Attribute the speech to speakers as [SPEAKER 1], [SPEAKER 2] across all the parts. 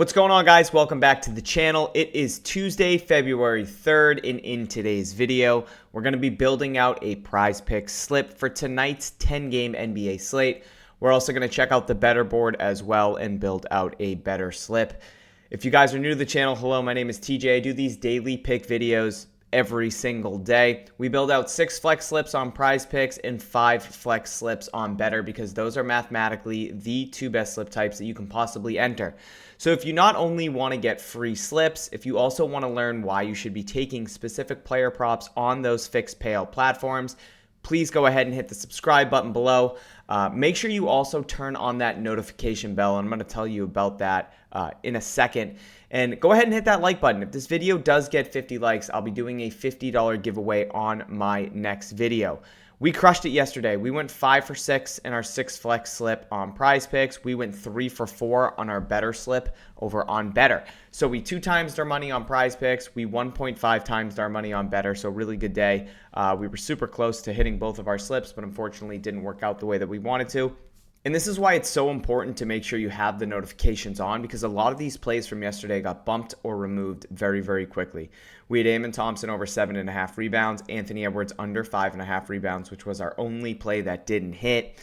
[SPEAKER 1] What's going on, guys? Welcome back to the channel. It is Tuesday, February 3rd, and in today's video, we're going to be building out a PrizePicks slip for tonight's 10-game NBA slate. We're also going to check out the better board as well and build out a better slip. If you guys are new to the channel, hello, my name is TJ. I do these daily pick videos every single day. We build out 6 flex slips on PrizePicks and 5 flex slips on Betr because those are mathematically the 2 best slip types that you can possibly enter. So if you not only want to get free slips, if you also want to learn why you should be taking specific player props on those fixed payout platforms, please go ahead and hit the subscribe button below. Make sure you also turn on that notification bell, and I'm going to tell you about that in a second. And go ahead and hit that like button. If this video does get 50 likes, I'll be doing a $50 giveaway on my next video. We crushed it yesterday. We went 5 for 6 in our 6 flex slip on PrizePicks. We went 3 for 4 on our Betr slip over on Betr. So we 2 times our money on PrizePicks. We 1.5 times our money on Betr. So really good day. We were super close to hitting both of our slips, but unfortunately didn't work out the way that we wanted to. And this is why it's so important to make sure you have the notifications on, because a lot of these plays from yesterday got bumped or removed very, very quickly. We had Amen Thompson over 7.5 rebounds, Anthony Edwards under 5.5 rebounds, which was our only play that didn't hit.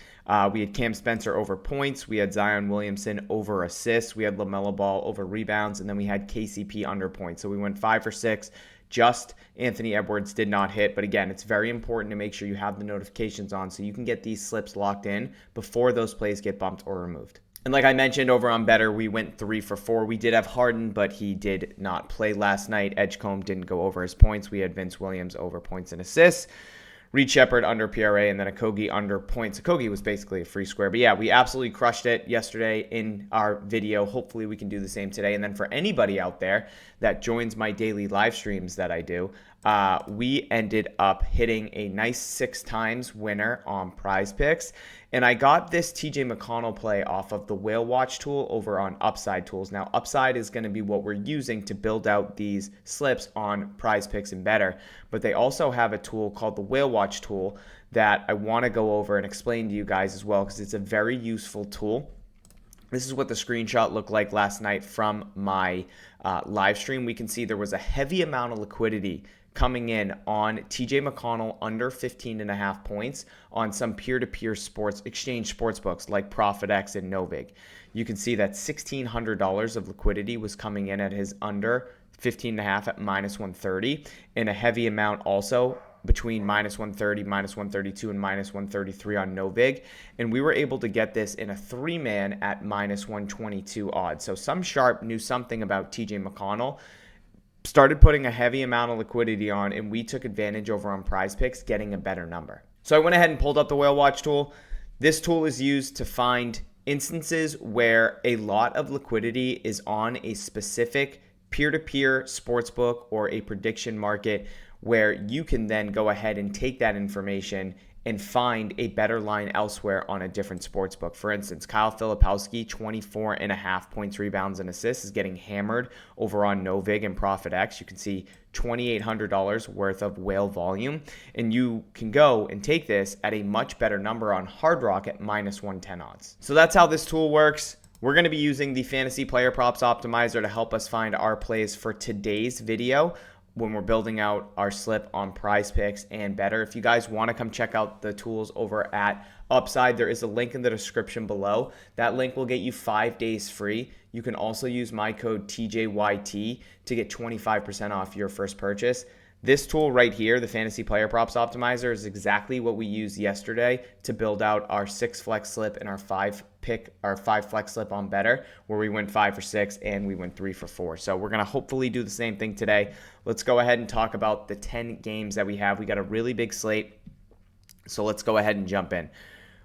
[SPEAKER 1] We had Cam Spencer over points. We had Zion Williamson over assists. We had LaMelo Ball over rebounds. And then we had KCP under points. So we went 5 for 6. Just Anthony Edwards did not hit. But again, it's very important to make sure you have the notifications on so you can get these slips locked in before those plays get bumped or removed. And like I mentioned, over on Betr, we went 3 for 4. We did have Harden, but he did not play last night. Edgecombe didn't go over his points. We had Vince Williams over points and assists. Reed Shepard under PRA, and then Okogie under points. Okogie was basically a free square. But yeah, we absolutely crushed it yesterday in our video. Hopefully we can do the same today. And then for anybody out there that joins my daily live streams that I do, we ended up hitting a nice 6 times winner on PrizePicks. And I got this TJ McConnell play off of the Whale Watch tool over on Upside Tools. Now, Upside is going to be what we're using to build out these slips on PrizePicks and Betr. But they also have a tool called the Whale Watch tool that I want to go over and explain to you guys as well, because it's a very useful tool. This is what the screenshot looked like last night from my live stream. We can see there was a heavy amount of liquidity coming in on TJ McConnell under 15.5 points on some peer-to-peer sports exchange sportsbooks like ProfitX and Novig. You can see that $1,600 of liquidity was coming in at his under 15.5 at -130, and a heavy amount also between -130, -132, and -133 on Novig. And we were able to get this in a 3-man at -122 odds. So some sharp knew something about TJ McConnell, started putting a heavy amount of liquidity on, and we took advantage over on PrizePicks, getting a better number. So I went ahead and pulled up the Whale Watch tool. This tool is used to find instances where a lot of liquidity is on a specific peer-to-peer sportsbook or a prediction market, where you can then go ahead and take that information and find a better line elsewhere on a different sportsbook. For instance, Kyle Filipowski, 24.5 points, rebounds, and assists, is getting hammered over on Novig and ProfitX. You can see $2,800 worth of whale volume, and you can go and take this at a much better number on Hard Rock at -110 odds. So that's how this tool works. We're going to be using the Fantasy Player Props Optimizer to help us find our plays for today's video when we're building out our slip on PrizePicks and Betr. If you guys want to come check out the tools over at Upside, there is a link in the description below. That link will get you 5 days free. You can also use my code TJYT to get 25% off your first purchase. This tool right here, the Fantasy Player Props Optimizer, is exactly what we used yesterday to build out our 6 flex slip and our 5 flex slip on Betr, where we went 5 for 6 and we went 3 for 4. So we're going to hopefully do the same thing today. Let's go ahead and talk about the 10 games that we have. We got a really big slate, so let's go ahead and jump in.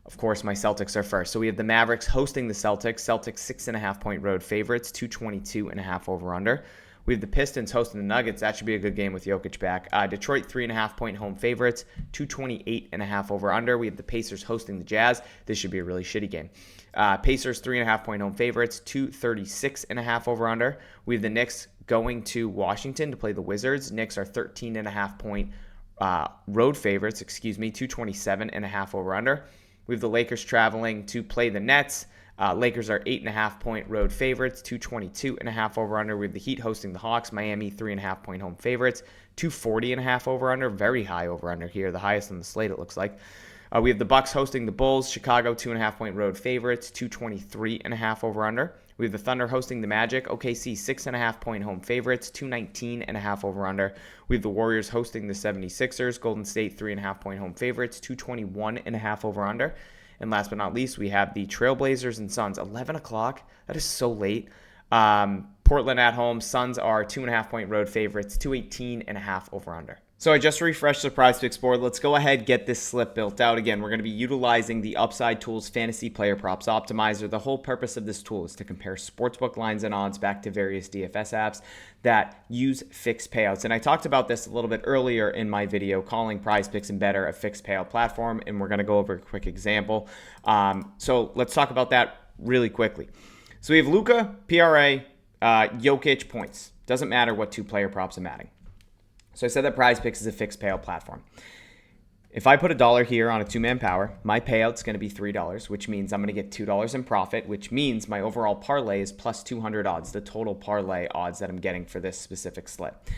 [SPEAKER 1] Of course, my Celtics are first. So we have the Mavericks hosting the Celtics. Celtics 6.5 point road favorites, 222.5 over under. We have the Pistons hosting the Nuggets. That should be a good game with Jokic back. Detroit 3.5 point home favorites, 228.5 over under. We have the Pacers hosting the Jazz. This should be a really shitty game. Pacers 3.5 point home favorites, 236.5 over under. We have the Knicks going to Washington to play the Wizards. Knicks are 13.5 point road favorites, 227.5 over under. We have the Lakers traveling to play the Nets. Lakers are 8.5-point road favorites, 222.5 over under. We have the Heat hosting the Hawks. Miami 3.5-point home favorites, 240.5 over under. Very high over under here, the highest on the slate it looks like. We have the Bucks hosting the Bulls. Chicago 2.5-point road favorites, 223.5 over under. We have the Thunder hosting the Magic. OKC 6.5-point home favorites, 219.5 over under. We have the Warriors hosting the 76ers. Golden State 3.5-point home favorites, 221.5 over under. And last but not least, we have the Trailblazers and Suns, 11 o'clock. That is so late. Portland at home. Suns are 2.5-point road favorites, 218.5 over under. So I just refreshed the PrizePicks board. Let's go ahead, get this slip built out. Again, we're going to be utilizing the Upside Tools Fantasy Player Props Optimizer. The whole purpose of this tool is to compare sportsbook lines and odds back to various DFS apps that use fixed payouts. And I talked about this a little bit earlier in my video, calling PrizePicks and Betr a fixed payout platform, and we're going to go over a quick example. So let's talk about that really quickly. So we have Luka, PRA, Jokic, points. Doesn't matter what two player props I'm adding. So I said that PrizePicks is a fixed payout platform. If I put $1 here on a two-man power, my payout's going to be $3, which means I'm going to get $2 in profit, which means my overall parlay is plus 200 odds, the total parlay odds that I'm getting for this specific slip.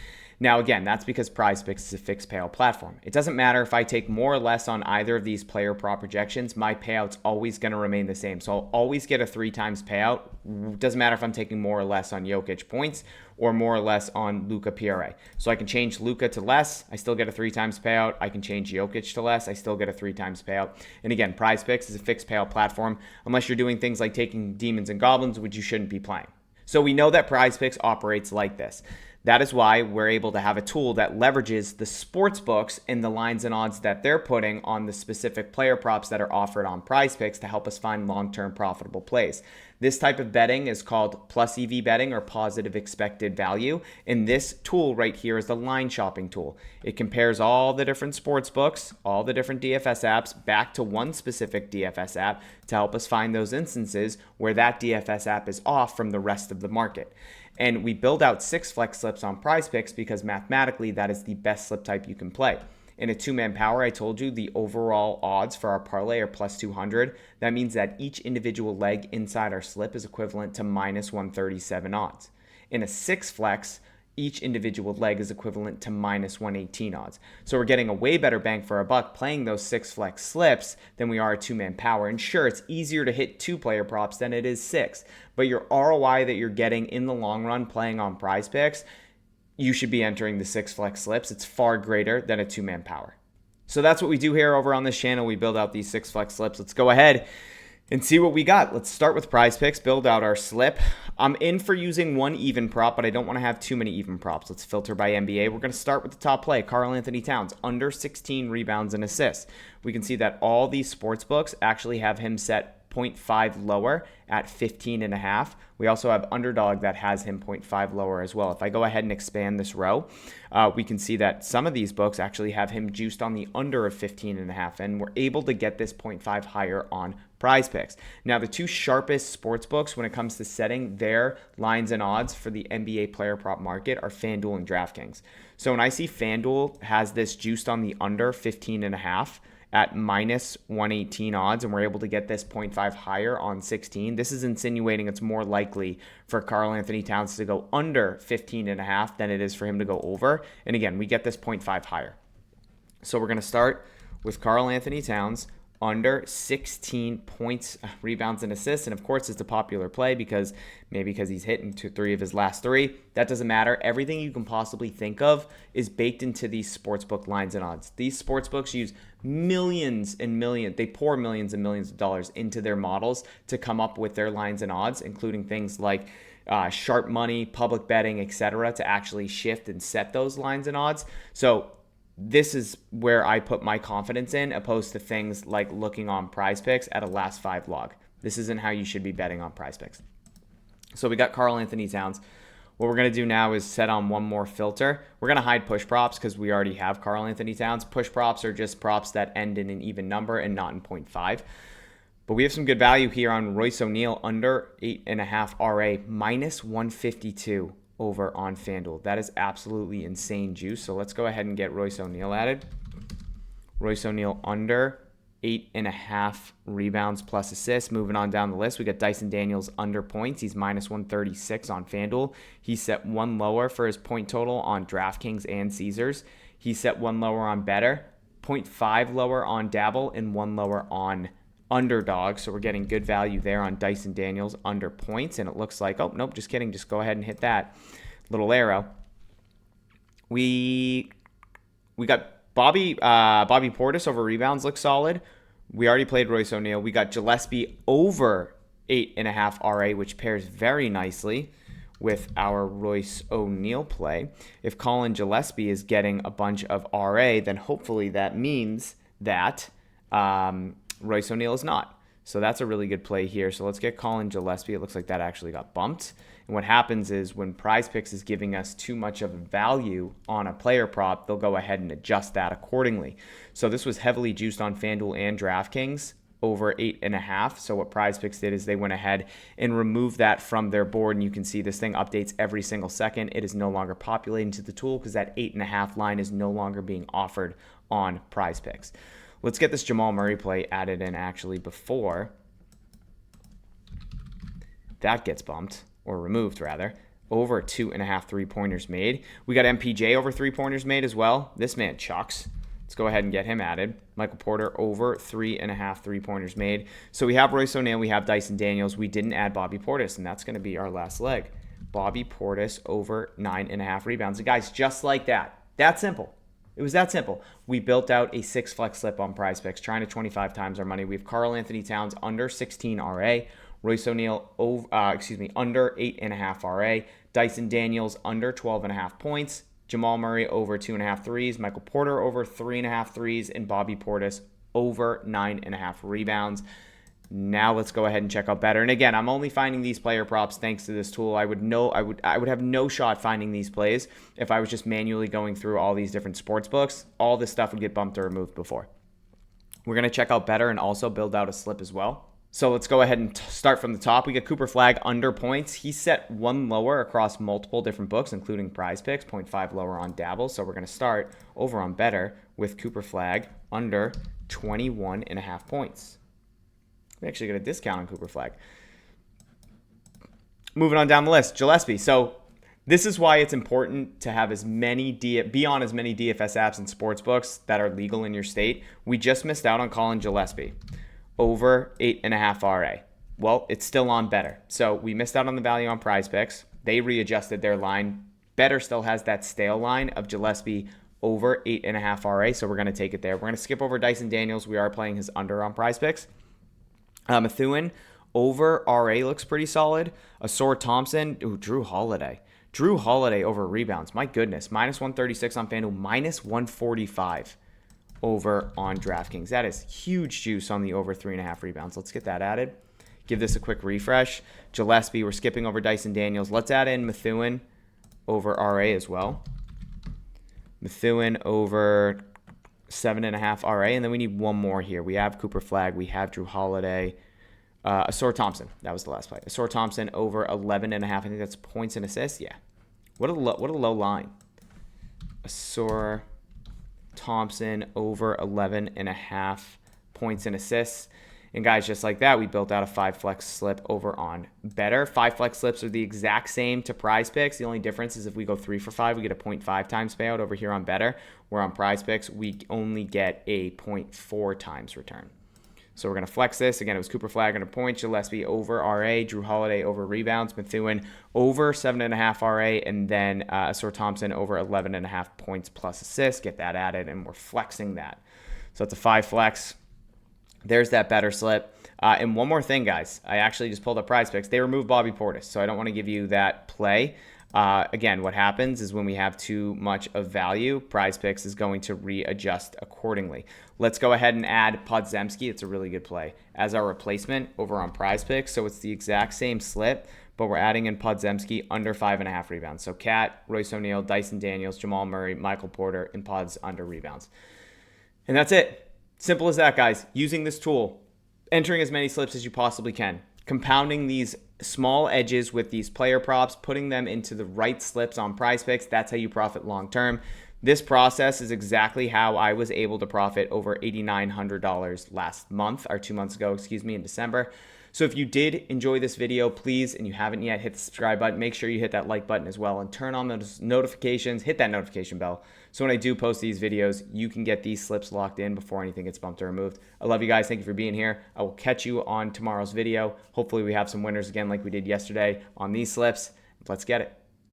[SPEAKER 1] Now, again, that's because PrizePicks is a fixed payout platform. It doesn't matter if I take more or less on either of these player prop projections, my payout's always going to remain the same. So I'll always get a 3 times payout. Doesn't matter if I'm taking more or less on Jokic points or more or less on Luka PRA. So I can change Luka to less, I still get a 3 times payout. I can change Jokic to less, I still get a 3 times payout. And again, PrizePicks is a fixed payout platform, unless you're doing things like taking Demons and Goblins, which you shouldn't be playing. So we know that PrizePicks operates like this. That is why we're able to have a tool that leverages the sports books and the lines and odds that they're putting on the specific player props that are offered on PrizePicks to help us find long-term profitable plays. This type of betting is called plus EV betting or positive expected value. And this tool right here is the line shopping tool. It compares all the different sports books, all the different DFS apps back to one specific DFS app to help us find those instances where that DFS app is off from the rest of the market. And we build out 6 flex slips on PrizePicks because mathematically that is the best slip type you can play. In a two-man power, I told you the overall odds for our parlay are plus 200. That means that each individual leg inside our slip is equivalent to minus 137 odds. In a 6 flex, each individual leg is equivalent to minus 118 odds. So we're getting a way better bang for our buck playing those 6 flex slips than we are a two-man power. And sure, it's easier to hit 2 player props than it is 6. But your ROI that you're getting in the long run playing on PrizePicks, you should be entering the 6 flex slips. It's far greater than a two-man power. So that's what we do here over on this channel. We build out these 6 flex slips. Let's go ahead and see what we got. Let's start with PrizePicks, build out our slip. I'm in for using one even prop, but I don't want to have too many even props. Let's filter by NBA. We're going to start with the top play, Karl-Anthony Towns, under 16 rebounds and assists. We can see that all these sports books actually have him set 0.5 lower at 15.5. We also have Underdog that has him 0.5 lower as well. If I go ahead and expand this row, we can see that some of these books actually have him juiced on the under of 15.5, and we're able to get this 0.5 higher on PrizePicks. Now, the two sharpest sports books when it comes to setting their lines and odds for the NBA player prop market are FanDuel and DraftKings. So when I see FanDuel has this juiced on the under 15.5, at minus 118 odds, and we're able to get this 0.5 higher on 16. This is insinuating it's more likely for Karl-Anthony Towns to go under 15.5 than it is for him to go over. And again, we get this 0.5 higher. So we're going to start with Karl-Anthony Towns under 16 points, rebounds, and assists. And of course, it's a popular play because he's hitting 3 of his last 3. That doesn't matter. Everything you can possibly think of is baked into these sportsbook lines and odds. These sportsbooks use millions and millions. They pour millions and millions of dollars into their models to come up with their lines and odds, including things like sharp money, public betting, etc., to actually shift and set those lines and odds. So this is where I put my confidence in, opposed to things like looking on PrizePicks at a last 5 log. This isn't how you should be betting on PrizePicks. So we got Karl-Anthony Towns. What we're going to do now is set on one more filter. We're going to hide push props because we already have Karl-Anthony Towns. Push props are just props that end in an even number and not in 0.5. But we have some good value here on Royce O'Neal under 8.5 RA, minus 152 over on FanDuel. That is absolutely insane juice. So let's go ahead and get Royce O'Neal added. Royce O'Neal under 8.5 rebounds plus assists. Moving on down the list, we got Dyson Daniels under points. He's minus 136 on FanDuel. He set one lower for his point total on DraftKings and Caesars. He set one lower on Betr, 0.5 lower on Dabble, and one lower on Underdog. So we're getting good value there on Dyson Daniels under points. And it looks like, oh, nope, just kidding. Just go ahead and hit that little arrow. We got Bobby Portis over rebounds looks solid. We already played Royce O'Neal. We got Gillespie over 8.5 RA, which pairs very nicely with our Royce O'Neal play. If Colin Gillespie is getting a bunch of RA, then hopefully that means that Royce O'Neal is not. So that's a really good play here. So let's get Colin Gillespie. It looks like that actually got bumped. And what happens is when PrizePicks is giving us too much of a value on a player prop, they'll go ahead and adjust that accordingly. So this was heavily juiced on FanDuel and DraftKings over 8.5. So what PrizePicks did is they went ahead and removed that from their board. And you can see this thing updates every single second. It is no longer populating to the tool because that 8.5 line is no longer being offered on PrizePicks. Let's get this Jamal Murray play added in actually before that gets bumped. Or removed, rather, over 2.5 3-pointers made. We got MPJ over 3-pointers made as well. This man chucks. Let's go ahead and get him added. Michael Porter over 3.5 3-pointers made. So we have Royce O'Neal, we have Dyson Daniels. We didn't add Bobby Portis, and that's going to be our last leg. Bobby Portis over 9.5 rebounds. And guys, just like that. That simple. It was that simple. We built out a 6 flex slip on PrizePicks, trying to 25 times our money. We have Karl Anthony Towns under 16 RA. Royce O'Neal under 8.5 RA. Dyson Daniels under 12.5 points. Jamal Murray over 2.5 threes. Michael Porter over 3.5 threes. And Bobby Portis over 9.5 rebounds. Now let's go ahead and check out Betr. And again, I'm only finding these player props thanks to this tool. I would have no shot finding these plays if I was just manually going through all these different sports books. All this stuff would get bumped or removed before. We're going to check out Betr and also build out a slip as well. So let's go ahead and start from the top. We got Cooper Flagg under points. He set one lower across multiple different books, including PrizePicks, 0.5 lower on Dabble. So we're going to start over on Betr with Cooper Flagg under 21.5 points. We actually get a discount on Cooper Flagg. Moving on down the list, Gillespie. So this is why it's important to have be on as many DFS apps and sports books that are legal in your state. We just missed out on Colin Gillespie over 8.5 RA. Well, it's still on Betr. So we missed out on the value on PrizePicks. They readjusted their line. Betr still has that stale line of Gillespie over 8.5 RA, so we're going to take it there. We're going to skip over Dyson Daniels. We are playing his under on PrizePicks. Methuen over RA looks pretty solid. Asor Thompson, Drew Holiday. Drew Holiday over rebounds. My goodness, minus 136 on FanDuel, minus 145 over on DraftKings. That is huge juice on the over 3.5 rebounds. Let's get that added. Give this a quick refresh. Gillespie, we're skipping over Dyson Daniels. Let's add in Methuen over RA as well. Methuen over 7.5 RA, and then we need one more here. We have Cooper Flagg. We have Drew Holiday. Asor Thompson. That was the last play. Asor Thompson over 11.5. I think that's points and assists. Yeah. What a low line. Asor Thompson over 11.5 points and assists. And guys, just like that, we built out a 5 flex slip over on Betr. 5 flex slips are the exact same to PrizePicks. The only difference is if we go 3 for 5, we get a 0.5 times payout over here on Betr. Where on PrizePicks, we only get a 0.4 times return. So we're going to flex this. Again, it was Cooper Flagg under points, Gillespie over RA, Drew Holiday over rebounds, Methuen over 7.5 RA, and then Asor Thompson over 11.5 points plus assists. Get that added, and we're flexing that. So it's a 5 flex. There's that Betr slip. And one more thing, guys. I actually just pulled up PrizePicks. They removed Bobby Portis, so I don't want to give you that play. Again, what happens is when we have too much of value, PrizePicks is going to readjust accordingly. Let's go ahead and add Podziemski. It's a really good play as our replacement over on PrizePicks. So it's the exact same slip, but we're adding in Podziemski under 5.5 rebounds. So Cat, Royce O'Neal, Dyson Daniels, Jamal Murray, Michael Porter, and Pods under rebounds. And that's it. Simple as that, guys. Using this tool, entering as many slips as you possibly can, compounding these small edges with these player props, putting them into the right slips on PrizePicks. That's how you profit long term. This process is exactly how I was able to profit over $8,900 last month, or 2 months ago, excuse me, in December. So if you did enjoy this video, please, and you haven't yet, hit the subscribe button. Make sure you hit that like button as well and turn on those notifications. Hit that notification bell so when I do post these videos, you can get these slips locked in before anything gets bumped or removed. I love you guys. Thank you for being here. I will catch you on tomorrow's video. Hopefully we have some winners again like we did yesterday on these slips. Let's get it.